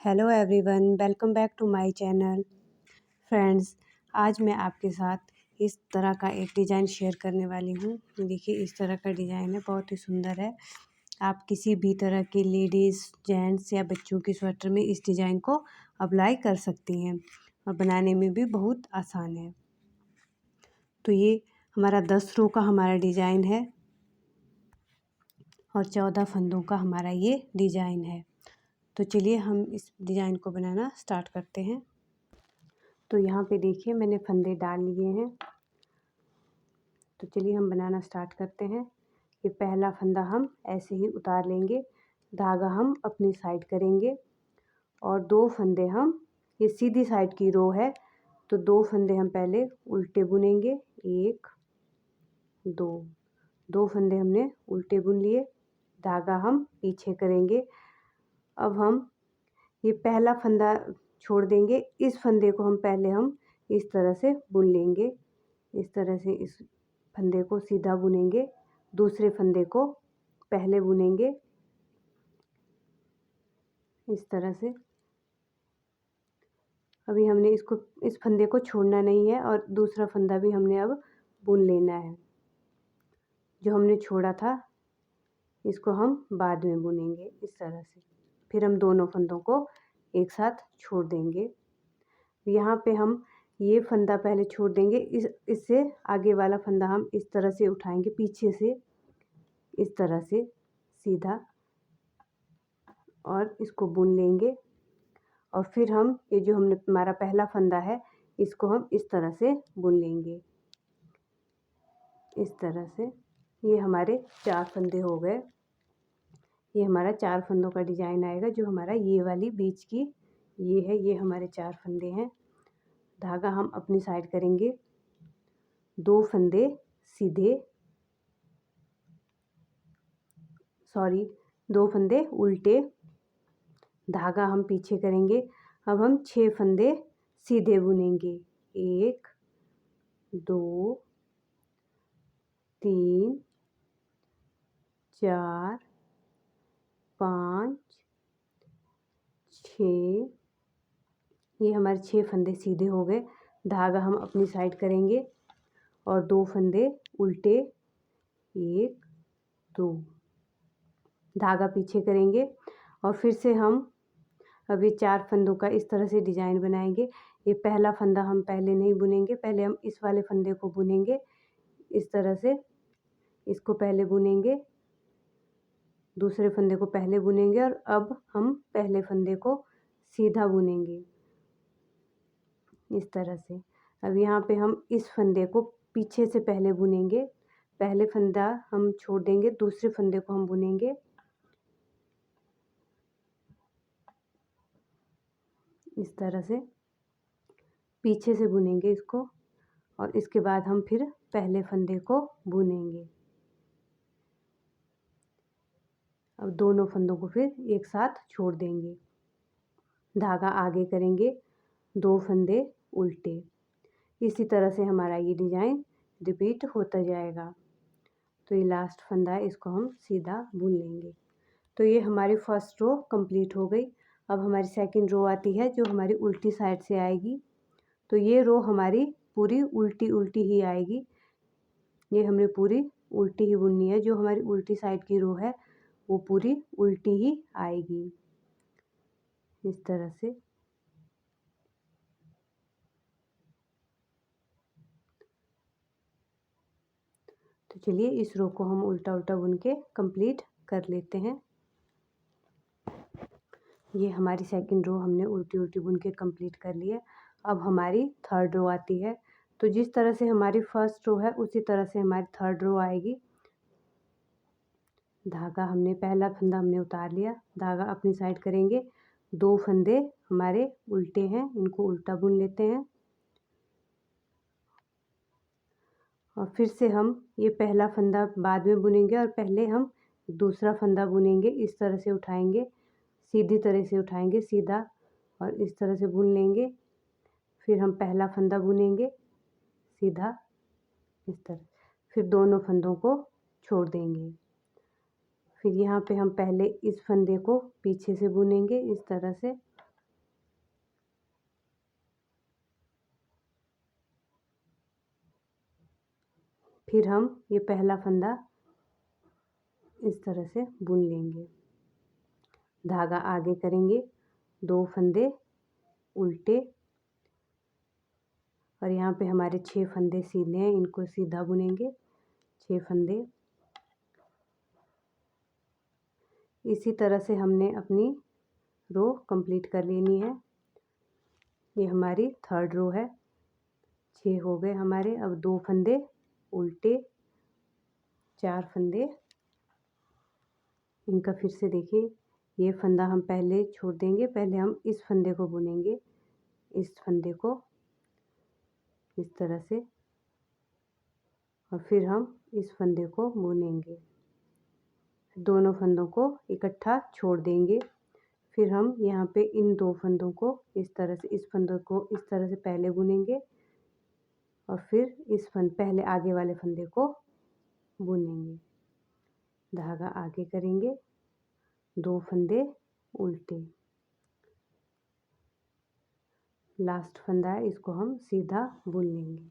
Hello everyone, welcome back to my channel. Friends, आज मैं आपके साथ इस तरह का एक डिज़ाइन शेयर करने वाली हूँ। देखिए, इस तरह का डिज़ाइन है, बहुत ही सुंदर है। आप किसी भी तरह की लेडीज़, जेंट्स या बच्चों की स्वेटर में इस डिज़ाइन को अप्लाई कर सकती हैं और बनाने में भी बहुत आसान है। तो ये हमारा 10 रो का हमारा डिज़ाइन है और 14 फंदों का हमारा ये डिज़ाइन है। तो चलिए हम इस डिज़ाइन को बनाना स्टार्ट करते हैं। तो यहाँ पे देखिए, मैंने फंदे डाल लिए हैं। तो चलिए हम बनाना स्टार्ट करते हैं। ये पहला फंदा हम ऐसे ही उतार लेंगे, धागा हम अपनी साइड करेंगे और 2 फंदे हम, ये सीधी साइड की रो है तो 2 फंदे हम पहले उल्टे बुनेंगे। 1 2 फंदे हमने उल्टे बुन लिए, धागा हम पीछे करेंगे। अब हम ये पहला फंदा छोड़ देंगे, इस फंदे को हम इस तरह से बुन लेंगे। इस तरह से इस फंदे को सीधा बुनेंगे, दूसरे फंदे को पहले बुनेंगे इस तरह से। अभी हमने इस फंदे को छोड़ना नहीं है और दूसरा फंदा भी हमने अब बुन लेना है। जो हमने छोड़ा था इसको हम बाद में बुनेंगे इस तरह से। फिर हम दोनों फंदों को एक साथ छोड़ देंगे। यहाँ पे हम ये फंदा पहले छोड़ देंगे, इससे आगे वाला फंदा हम इस तरह से उठाएंगे, पीछे से इस तरह से सीधा, और इसको बुन लेंगे। और फिर हम ये जो हमने हमारा पहला फंदा है इसको हम इस तरह से बुन लेंगे इस तरह से। ये हमारे 4 फंदे हो गए। ये हमारा 4 फंदों का डिज़ाइन आएगा। जो हमारा ये वाली बीच की ये है, ये हमारे 4 फंदे हैं। धागा हम अपनी साइड करेंगे, 2 फंदे सीधे, 2 फंदे उल्टे, धागा हम पीछे करेंगे। अब हम 6 फंदे सीधे बुनेंगे। 1 2 3 4 5 6, ये हमारे 6 फंदे सीधे हो गए। धागा हम अपनी साइड करेंगे और 2 फंदे उल्टे, 1 2, धागा पीछे करेंगे। और फिर से हम अभी 4 फंदों का इस तरह से डिज़ाइन बनाएंगे। ये पहला फंदा हम पहले नहीं बुनेंगे, पहले हम इस वाले फंदे को बुनेंगे इस तरह से। इसको पहले बुनेंगे, दूसरे फंदे को पहले बुनेंगे और अब हम पहले फंदे को सीधा बुनेंगे इस तरह से। अब यहाँ पे हम इस फंदे को पीछे से पहले बुनेंगे, पहले फंदा हम छोड़ देंगे, दूसरे फंदे को हम बुनेंगे इस तरह से, पीछे से बुनेंगे इसको और इसके बाद हम फिर पहले फंदे को बुनेंगे। अब दोनों फंदों को फिर एक साथ छोड़ देंगे, धागा आगे करेंगे, 2 फंदे उल्टे। इसी तरह से हमारा ये डिज़ाइन रिपीट होता जाएगा। तो ये लास्ट फंदा है, इसको हम सीधा बुन लेंगे। तो ये हमारी फर्स्ट रो कंप्लीट हो गई। अब हमारी सेकंड रो आती है जो हमारी उल्टी साइड से आएगी। तो ये रो हमारी पूरी उल्टी उल्टी ही आएगी। ये हमने पूरी उल्टी ही बुननी है। जो हमारी उल्टी साइड की रो है वो पूरी उल्टी ही आएगी इस तरह से। तो चलिए इस रो को हम उल्टा उल्टा बुन के कंप्लीट कर लेते हैं। ये हमारी सेकंड रो हमने उल्टी उल्टी बुन के कंप्लीट कर लिया। अब हमारी थर्ड रो आती है। तो जिस तरह से हमारी फर्स्ट रो है उसी तरह से हमारी थर्ड रो आएगी। धागा हमने पहला फंदा हमने उतार लिया, धागा अपनी साइड करेंगे, 2 फंदे हमारे उल्टे हैं, इनको उल्टा बुन लेते हैं। और फिर से हम ये पहला फंदा बाद में बुनेंगे और पहले हम दूसरा फंदा बुनेंगे। इस तरह से उठाएंगे, सीधी तरह से उठाएंगे सीधा और इस तरह से बुन लेंगे। फिर हम पहला फंदा बुनेंगे सीधा इस तरह, फिर दोनों फंदों को छोड़ देंगे। फिर यहाँ पे हम पहले इस फंदे को पीछे से बुनेंगे इस तरह से फिर हम ये पहला फंदा इस तरह से बुन लेंगे। धागा आगे करेंगे, 2 फंदे उल्टे और यहाँ पे हमारे 6 फंदे सीधे हैं, इनको सीधा बुनेंगे 6 फंदे। इसी तरह से हमने अपनी रो कंप्लीट कर लेनी है। ये हमारी 3rd रो है। 6 हो गए हमारे। अब 2 फंदे उल्टे, 4 फंदे, इनका फिर से देखिए ये फंदा हम पहले छोड़ देंगे। पहले हम इस फंदे को बुनेंगे, इस फंदे को इस तरह से, और फिर हम इस फंदे को बुनेंगे। दोनों फंदों को इकट्ठा छोड़ देंगे। फिर हम यहाँ पे इन 2 फंदों को इस तरह से, इस फंदों को इस तरह से पहले बुनेंगे और फिर इस पहले आगे वाले फंदे को बुनेंगे। धागा आगे करेंगे, 2 फंदे उल्टे, लास्ट फंदा है इसको हम सीधा बुन लेंगे।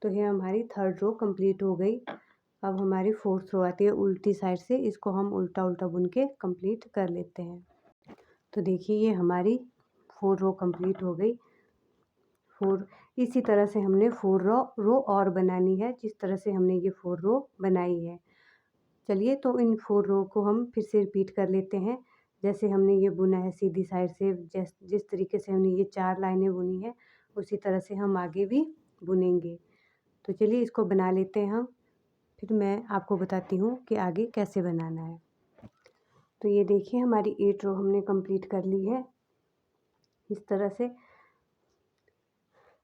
तो ये हमारी 3rd रो कंप्लीट हो गई। अब हमारी 4th रो आती है उल्टी साइड से, इसको हम उल्टा उल्टा बुन के कंप्लीट कर लेते हैं। तो देखिए ये हमारी 4 रो कंप्लीट हो गई। 4 इसी तरह से हमने 4 रो और बनानी है, जिस तरह से हमने ये 4 रो बनाई है। चलिए तो इन 4 रो को हम फिर से रिपीट कर लेते हैं। जैसे हमने ये बुना है सीधी साइड से, जिस तरीके से हमने ये 4 लाइनें बुनी है, उसी तरह से हम आगे भी बुनेंगे। तो चलिए इसको बना लेते हैं हम, फिर मैं आपको बताती हूँ कि आगे कैसे बनाना है। तो ये देखिए हमारी 8 रो हमने कंप्लीट कर ली है इस तरह से।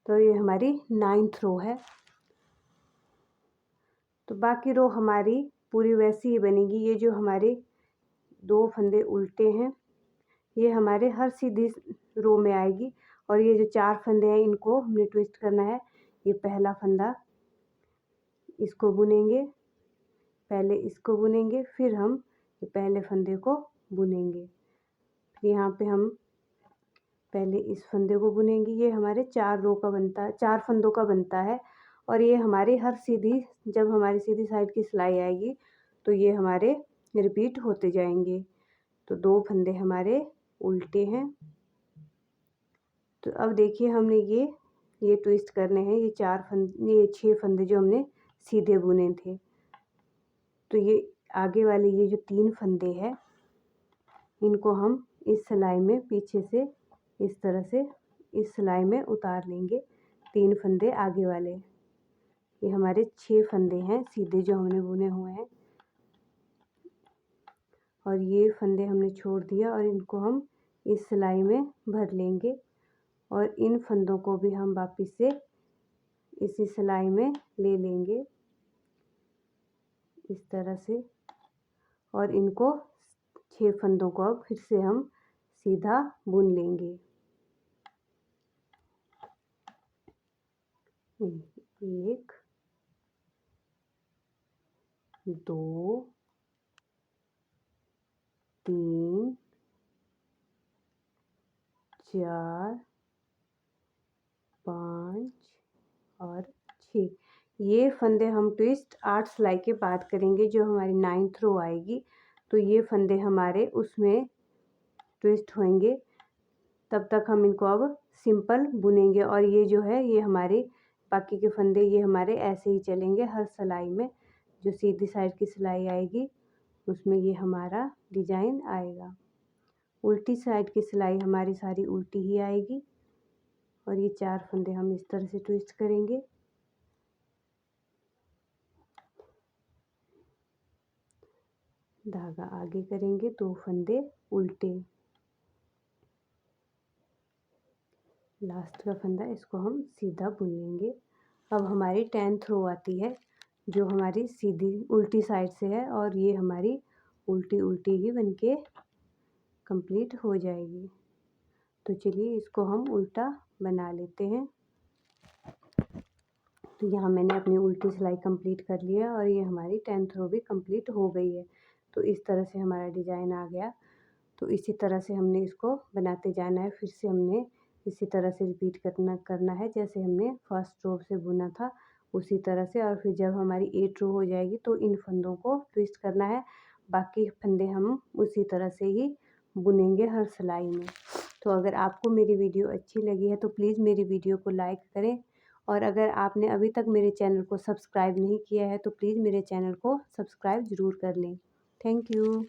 तो ये हमारी 9th रो है। तो बाकी रो हमारी पूरी वैसी ही बनेगी। ये जो हमारे 2 फंदे उल्टे हैं, ये हमारे हर सीधी रो में आएगी, और ये जो 4 फंदे हैं इनको हमने ट्विस्ट करना है। ये पहला फंदा, इसको बुनेंगे, पहले इसको बुनेंगे, फिर हम ये पहले फंदे को बुनेंगे। यहाँ पे हम पहले इस फंदे को बुनेंगे। ये हमारे 4 रो का बनता है, 4 फंदों का बनता है, और ये हमारे हर सीधी, जब हमारी सीधी साइड की सिलाई आएगी तो ये हमारे रिपीट होते जाएंगे। तो 2 फंदे हमारे उल्टे हैं। तो अब देखिए हमने ये ट्विस्ट करने हैं। ये 6 फंदे जो हमने सीधे बुने थे, तो ये आगे वाले ये जो 3 फंदे हैं, इनको हम इस सिलाई में पीछे से इस तरह से इस सिलाई में उतार लेंगे। 3 फंदे आगे वाले, ये हमारे 6 फंदे हैं सीधे जो हमने बुने हुए हैं, और ये फंदे हमने छोड़ दिया और इनको हम इस सिलाई में भर लेंगे, और इन फंदों को भी हम वापस से इसी सिलाई में ले लेंगे इस तरह से, और इनको 6 फंदों को अब फिर से हम सीधा बुन लेंगे। 1 2 3 4 5 और 6। ये फंदे हम ट्विस्ट 8 सिलाई के बाद करेंगे, जो हमारी 9th रो आएगी। तो ये फंदे हमारे उसमें ट्विस्ट होंगे, तब तक हम इनको अब सिंपल बुनेंगे। और ये जो है ये हमारे बाकी के फंदे ये हमारे ऐसे ही चलेंगे हर सिलाई में। जो सीधी साइड की सिलाई आएगी उसमें ये हमारा डिजाइन आएगा। उल्टी साइड की सिलाई हमारी सारी उल्टी ही आएगी, और ये 4 फंदे हम इस तरह से ट्विस्ट करेंगे। धागा आगे करेंगे, 2 फंदे उल्टे, लास्ट का फंदा इसको हम सीधा बुन लेंगे। अब हमारी 10th रो आती है, जो हमारी सीधी उल्टी साइड से है, और ये हमारी उल्टी उल्टी ही बनके कंप्लीट हो जाएगी। तो चलिए इसको हम उल्टा बना लेते हैं। तो यहाँ मैंने अपनी उल्टी सिलाई कंप्लीट कर लिया, और ये हमारी 10th रो भी कंप्लीट हो गई है। तो इस तरह से हमारा डिज़ाइन आ गया। तो इसी तरह से हमने इसको बनाते जाना है। फिर से हमने इसी तरह से रिपीट करना है, जैसे हमने फर्स्ट रो से बुना था उसी तरह से। और फिर जब हमारी 8 रो हो जाएगी तो इन फंदों को ट्विस्ट करना है, बाकी फंदे हम उसी तरह से ही बुनेंगे हर सिलाई में। तो अगर आपको मेरी वीडियो अच्छी लगी है तो प्लीज़ मेरी वीडियो को लाइक करें, और अगर आपने अभी तक मेरे चैनल को सब्सक्राइब नहीं किया है तो प्लीज़ मेरे चैनल को सब्सक्राइब ज़रूर कर लें। Thank you.